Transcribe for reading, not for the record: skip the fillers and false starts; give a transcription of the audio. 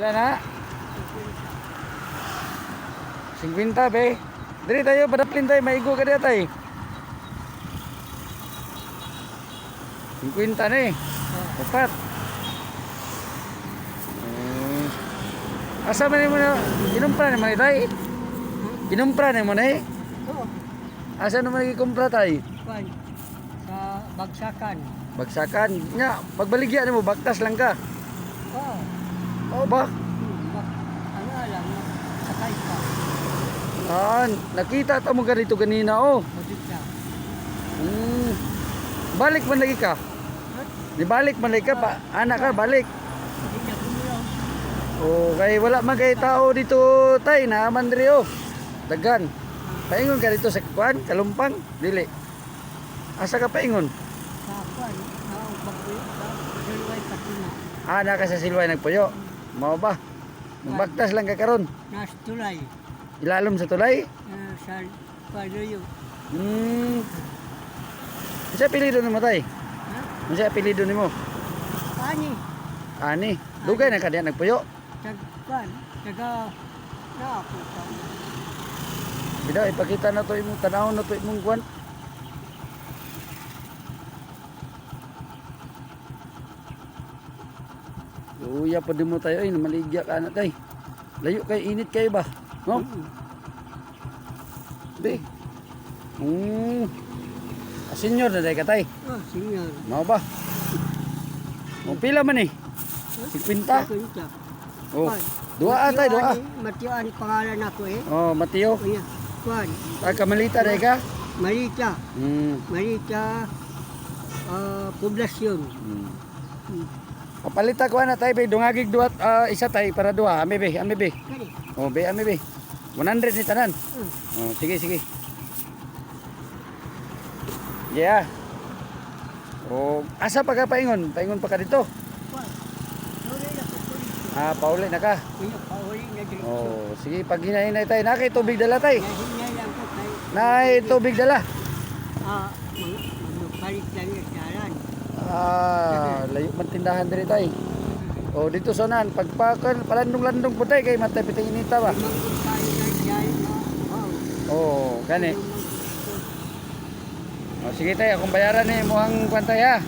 Pila na? 50 be. Diri tayo padaplin tayo, maigo ka diya tay. 50 na eh. Upat. Asa man mo na kinumpra ni mo tay? Kinumpra ni mo na eh. Oo. Asa naman gikumpra tay? Kuan. Sa Bagsakan. Bagsakan. Nya, pagbaligya nimo baktas lang ka. Oo. Oo ba? Ano alam, sakay ka. Nakita ta mo ganito kanina oh. Magdita. Balik man lagi ka. Di balik man lagi ka pa. Anak ka balik. Magdita kumulaw. Oh, kay wala man kay tao dito tay na mandri oh. Dagan. Paingon ka dito sa kuan, Kalumpang, dili. Asa ka paingon? Sa kuan. Ang bagyo. Sa Silway Patina. Naka sa Silway nagpuyo. Mao ba? Magbaktas lang ka karon. Nas Tulay. Ilalom sa tulay. Sa Paluyo. Isa apelyido nimo tay? Ha? Isa apelyido nimo? Ani. Ani. Dugay na ka diyan nagpuyo. Kuan. Taga na ako ka. Bida ipakita na to imong tanawon na to imong kuan. Uya pa di mo tayo ay maligya ka na tay. Layo kay init kayo ba? No? Be. Senior na day ka tay. Oh, senior. Mao ba? Mo pila man eh? 50? Kunta. Oh. Dua atay, dua. Matyo ani pangalan ako eh. Oh, Mateo. Kuya. Kuan. Kamalita day ka? Malita. Malita. Poblasyon. Kapalita ko na tay be dungagig duat isa tay para duha. Ame be. Kani. Oh, ame be. 100 ni tanan. Oh, sige. Yeah. Oh, asa pa ka paingon? Paingon pa ka dito? Kuan. Uli na ko dito. Pauli na ka. Kuya, pauli na dito. Oh, sige pag hinahinay tay, nakay tubig dala tay. Nahinay lang ko kay. Nay tubig dala. Magpalit lang yung jalan. Layo man tindahan diri tay. Oh, dito sonan pagpakan palandong-landong po tay kay matay piting inita ba. Mangkot tayo ng jalan. Oh, kani. Oh, sige tay, akong bayaran ni mo ang kwanta ya.